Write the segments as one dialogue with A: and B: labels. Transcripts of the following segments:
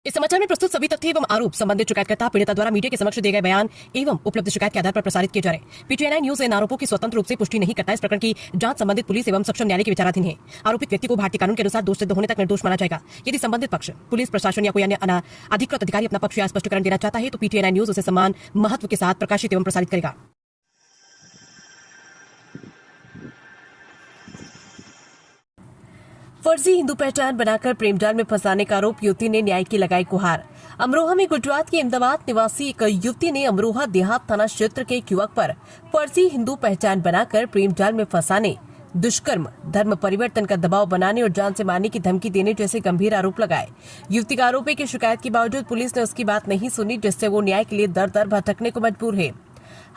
A: इस समाचार में प्रस्तुत सभी तथ्य एवं आरोप संबंधित शिकायतकर्ता पीड़िता द्वारा मीडिया के समक्ष दिए गए बयान एवं उपलब्ध शिकायत के आधार पर प्रसारित किए जा रहे हैं। पीटीआई न्यूज इन आरोपों की स्वतंत्र रूप से पुष्टि नहीं करता। इस प्रकरण की जांच संबंधित पुलिस एवं सक्षम न्यायालय के विचाराधीन है। आरोपित व्यक्ति को भारतीय कानून के अनुसार दोष सिद्ध होने तक निर्दोष माना जाएगा। यदि संबंधित पक्ष पुलिस प्रशासन या कोई अन्य अधिकृत अधिकारी अपना पक्ष या स्पष्टीकरण देना चाहता है तो पीटीआई न्यूज उसे सम्मान महत्व के साथ प्रकाशित एवं प्रसारित करेगा। फर्जी हिंदू पहचान बनाकर प्रेमजाल में फंसाने का आरोप युवती ने न्याय की लगाई गुहार। अमरोहा में गुजरात की अहमदाबाद निवासी एक युवती ने अमरोहा देहात थाना क्षेत्र के एक युवक पर फर्जी हिंदू पहचान बनाकर प्रेमजाल में फंसाने, दुष्कर्म, धर्म परिवर्तन का दबाव बनाने और जान से मारने की धमकी देने जैसे गंभीर आरोप लगाए। युवती का आरोप है कि शिकायत के बावजूद पुलिस ने उसकी बात नहीं सुनी, जिससे वो न्याय के लिए दर दर भटकने को मजबूर है।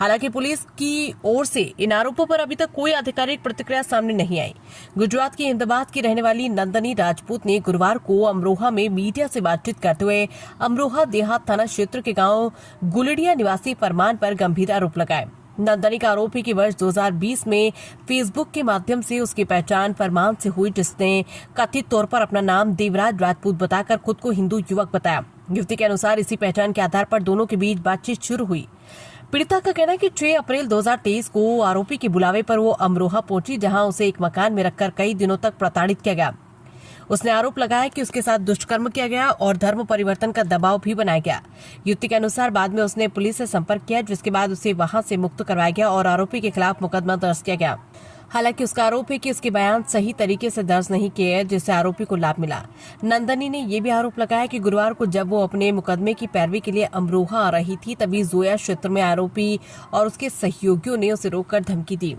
A: हालांकि पुलिस की ओर से इन आरोपों पर अभी तक कोई आधिकारिक प्रतिक्रिया सामने नहीं आई। गुजरात की अहमदाबाद की रहने वाली नंदनी राजपूत ने गुरुवार को अमरोहा में मीडिया से बातचीत करते हुए अमरोहा देहात थाना क्षेत्र के गांव गुलड़िया निवासी फरमान पर गंभीर आरोप लगाए। नंदनी का आरोप है कि वर्ष 2020 में फेसबुक के माध्यम से उसकी पहचान फरमान से हुई, जिसने कथित तौर पर अपना नाम देवराज राजपूत बताकर खुद को हिंदू युवक बताया। युवती के अनुसार इसी पहचान के आधार पर दोनों के बीच बातचीत शुरू हुई। पीड़िता का कहना है कि 6 अप्रैल 2023 को आरोपी के बुलावे पर वो अमरोहा पहुंची, जहां उसे एक मकान में रखकर कई दिनों तक प्रताड़ित किया गया। उसने आरोप लगाया कि उसके साथ दुष्कर्म किया गया और धर्म परिवर्तन का दबाव भी बनाया गया। युवती के अनुसार बाद में उसने पुलिस से संपर्क किया, जिसके बाद उसे वहां से मुक्त करवाया गया और आरोपी के खिलाफ मुकदमा दर्ज किया गया। हालांकि उसका आरोप है कि उसके बयान सही तरीके से दर्ज नहीं किए हैं, जिससे आरोपी को लाभ मिला। नंदनी ने यह भी आरोप लगाया कि गुरुवार को जब वो अपने मुकदमे की पैरवी के लिए अमरोहा आ रही थी, तभी जोया क्षेत्र में आरोपी और उसके सहयोगियों ने उसे रोककर धमकी दी।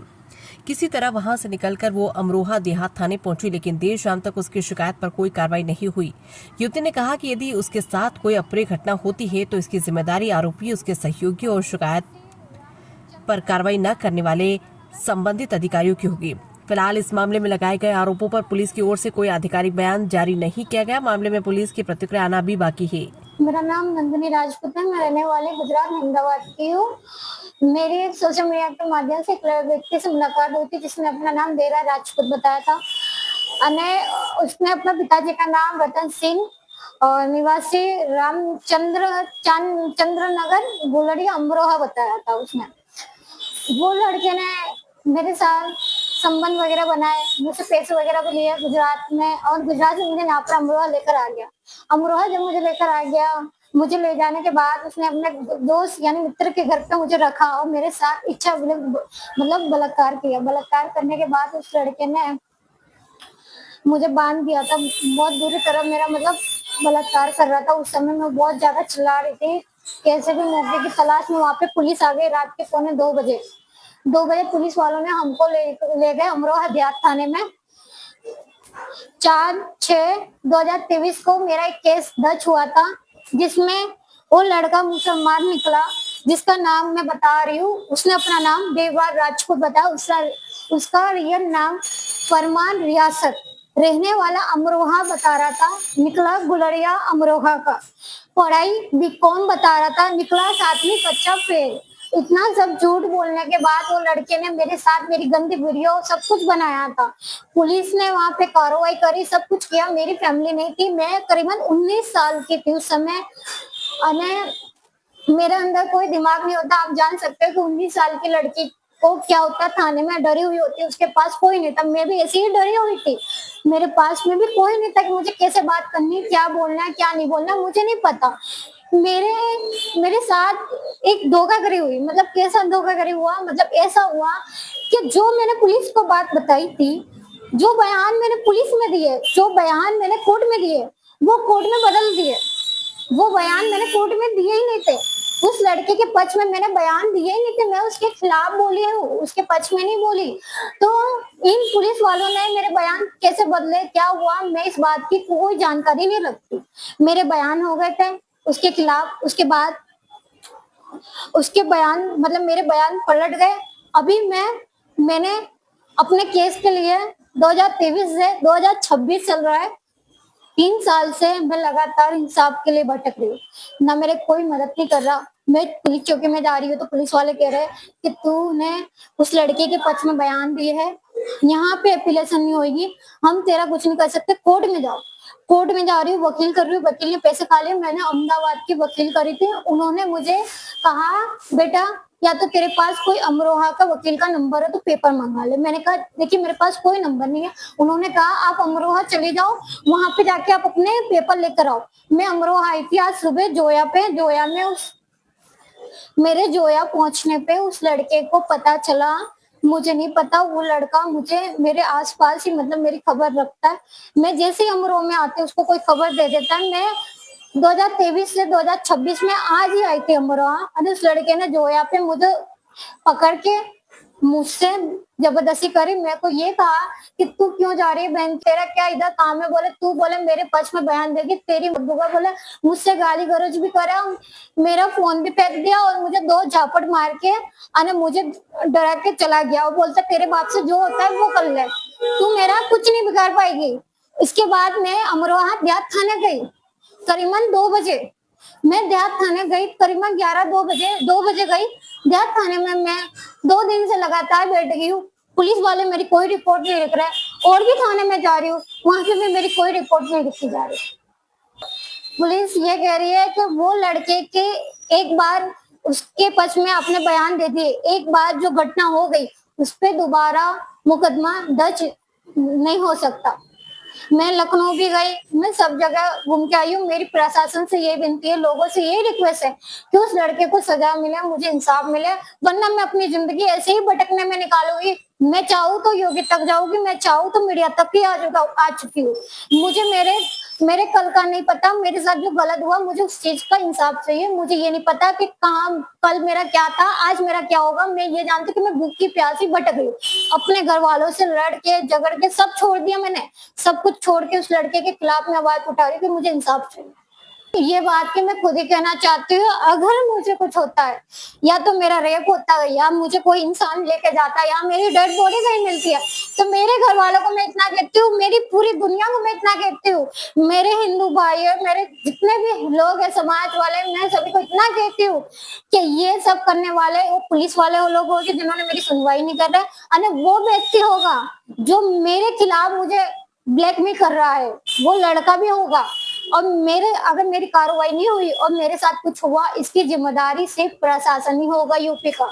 A: किसी तरह वहां से निकलकर वो अमरोहा देहात थाने पहुंची, लेकिन देर शाम तक उसकी शिकायत पर कोई कार्रवाई नहीं हुई। युवती ने कहा कि यदि उसके साथ कोई अप्रिय घटना होती है तो इसकी जिम्मेदारी आरोपी, उसके सहयोगियों और शिकायत पर कार्रवाई न करने वाले संबंधित अधिकारियों की होगी। फिलहाल इस मामले में लगाए गए आरोपों पर पुलिस की ओर से कोई आधिकारिक बयान जारी नहीं किया गया। मामले में पुलिस की प्रतिक्रिया आना भी बाकी है।
B: मेरा नाम नंदिनी राजपूत है। मैं रहने वाली गुजरात अहमदाबाद की हूँ। मेरी सोशल मीडिया के माध्यम से एक व्यक्ति से मुलाकात हुई थी, जिसने अपना नाम देवराज राजपूत बताया था। उसने अपना पिताजी का नाम रतन सिंह और निवासी चंद्र नगर गुलड़िया अमरोहा बताया था। उसने वो लड़के ने मेरे साथ संबंध वगैरह बनाए, मुझसे पैसे वगैरह भी लिए गुजरात में, और गुजरात से मुझे यहाँ पर अमरोहा लेकर आ गया। अमरोहा जब मुझे लेकर आ गया, मुझे ले जाने के बाद उसने अपने दोस्त यानी मित्र के घर पे मुझे रखा और मेरे साथ इच्छा मतलब बलात्कार किया। बलात्कार करने के बाद उस लड़के ने मुझे बांध दिया था, बहुत बुरी तरह मेरा मतलब बलात्कार कर रहा था। उस समय मैं बहुत ज्यादा चिल्ला रही थी, कैसे भी मौके की तलाश में। वहां पे पुलिस आ गई रात के 2 बजे पुलिस वालों ने हमको ले गए अमरोहा देहात थाने में। 4/6/2023 को मेरा एक केस दर्ज हुआ था, जिसमें वो लड़का मुसलमान निकला, जिसका नाम मैं बता रही हूँ। उसने अपना नाम देवराज राजपूत बताया। उसका रियल नाम फरमान रियासत, रहने वाला अमरोहा बता रहा था, निकला गुलड़िया अमरोहा का। पढ़ाई बीकॉम बता रहा था, निकला 7वीं कक्षा फेल। इतना सब झूठ बोलने के बाद वो लड़के ने मेरे साथ मेरी गंदी वीडियो सब कुछ बनाया था। पुलिस ने वहां पे कार्रवाई करी, सब कुछ किया। मेरी फैमिली नहीं थी, मैं करीबन 19 साल की थी उस समय। मेरे अंदर कोई दिमाग नहीं होता। आप जान सकते हो कि 19 साल की लड़की को क्या होता है, थाने में डरी हुई होती है। उसके पास कोई नहीं था, मैं भी ऐसी ही डरी हुई थी। मेरे पास में भी कोई नहीं था कि मुझे कैसे बात करनी, क्या बोलना है क्या नहीं बोलना, मुझे नहीं पता। मेरे साथ एक धोखाधड़ी हुई। मतलब कैसा धोखाधड़ी हुआ, मतलब ऐसा हुआ कि जो मैंने पुलिस को बात बताई थी, जो बयान मैंने पुलिस में दिए, जो बयान मैंने कोर्ट में दिए, वो कोर्ट में बदल दिए। वो बयान मैंने कोर्ट में दिए ही नहीं थे। उस लड़के के पक्ष में मैंने बयान दिए ही नहीं थे। मैं उसके खिलाफ बोली हूँ, उसके पक्ष में नहीं बोली। तो इन पुलिस वालों ने मेरे बयान कैसे बदले, क्या हुआ, मैं इस बात की कोई जानकारी नहीं रखती। मेरे बयान हो गए थे उसके खिलाफ, उसके बाद उसके बयान मतलब मेरे बयान पलट गए। अभी मैंने अपने केस के लिए 2023 से 2026 चल रहा है, 3 साल से मैं लगातार इंसाफ के लिए भटक रही हूँ। ना मेरे कोई मदद नहीं कर रहा। मैं पुलिस चौकी में जा रही हूँ तो पुलिस वाले कह रहे हैं कि तूने उस लड़के के पक्ष में बयान दिए है, यहाँ पे एपिलेशन नहीं होगी, हम तेरा कुछ नहीं कर सकते, कोर्ट में जाओ। कोर्ट में जा रही हूँ, वकील कर रही हूँ, वकील ने पैसे खा लिए। मैंने अहमदाबाद की वकील करी थी, उन्होंने मुझे कहा बेटा या तो तेरे पास कोई अमरोहा का वकील का नंबर है तो पेपर मंगा ले। मैंने कहा देखिए मेरे पास कोई नंबर नहीं है। उन्होंने कहा आप अमरोहा चले जाओ, वहां पे जाके आप अपने पेपर लेकर आओ। मैं अमरोहा आई थी आज सुबह जोया पे। जोया में मेरे जोया पहुंचने पे उस लड़के को पता चला, मुझे नहीं पता, वो लड़का मुझे मेरे आसपास ही मतलब मेरी खबर रखता है। मैं जैसे ही अमरोहा में आती उसको कोई खबर दे देता है। मैं 2023 से 2026 में आज ही आई थी अमरोहा, और उस लड़के ने जोया पे मुझे पकड़ के मुझसे जबरदस्ती करी। मेरे को ये कहा कि तू क्यों जा रही है बहन, तेरा क्या इधर काम है? बोले तू बोले मेरे पक्ष में बयान देगी तेरी बुआ। बोले मुझसे गाली गलौज भी करा, मेरा फोन भी फेंक दिया और मुझे 2 झापट मार के अने मुझे डरा के चला गया। वो बोलता तेरे बाप से जो होता है वो कर ले, तू मेरा कुछ नहीं बिगाड़ पाएगी। इसके बाद मैं अमरोहा देहात थाने गई करीबन 2 बजे। मैं देहात थाने गई करीबन 2 बजे गई। देहात थाने में मैं 2 दिन से लगातार बैठ गई हूँ। पुलिस वाले मेरी कोई रिपोर्ट नहीं लिख रहे। और भी थाने में जा रही हूँ, वहां से भी मेरी कोई रिपोर्ट नहीं लिखी जा रही। पुलिस ये कह रही है कि वो लड़के के एक बार उसके पक्ष में आपने बयान दे दिए, एक बार जो घटना हो गई उस पर दोबारा मुकदमा दर्ज नहीं हो सकता। मैं लखनऊ भी गई, मैं सब जगह घूम के आई हूँ। मेरी प्रशासन से ये विनती है, लोगों से ये रिक्वेस्ट है कि उस लड़के को सजा मिले, मुझे इंसाफ मिले, वरना मैं अपनी जिंदगी ऐसे ही भटकने में निकालूंगी। मैं चाहूँ तो योगी तक जाऊंगी, मैं चाहूँ तो मीडिया तक ही आ चुकी हूँ। मुझे मेरे कल का नहीं पता, मेरे साथ जो गलत हुआ मुझे उस चीज का इंसाफ चाहिए। मुझे ये नहीं पता कि कहाँ कल मेरा क्या था, आज मेरा क्या होगा। मैं ये जानती कि मैं भूखी प्यासी भटक गई। अपने घर वालों से लड़ के झगड़ के सब छोड़ दिया मैंने, सब कुछ छोड़ के उस लड़के के खिलाफ मैं आवाज उठा रही कि मुझे इंसाफ चाहिए। ये बात की मैं खुद ही कहना चाहती हूँ, अगर मुझे कुछ होता है या तो मेरा रेप होता है या मुझे कोई इंसान लेके जाता है या मेरी डेड बॉडी कहीं मिलती है, तो मेरे घर वालों को मैं इतना कहती हूँ, मेरी पूरी दुनिया को मैं इतना कहती हूँ, मेरे हिंदू भाई है, मेरे जितने भी लोग हैं समाज वाले, मैं सभी को इतना कहती हूँ कि ये सब करने वाले वो पुलिस वाले वो लोग होंगे जिन्होंने मेरी सुनवाई नहीं कर रहे, और वो व्यक्ति होगा जो मेरे खिलाफ मुझे ब्लैकमेल कर रहा है, वो लड़का भी होगा। और अगर मेरी कार्रवाई नहीं हुई और मेरे साथ कुछ हुआ, इसकी जिम्मेदारी सिर्फ प्रशासन ही होगा यूपी का।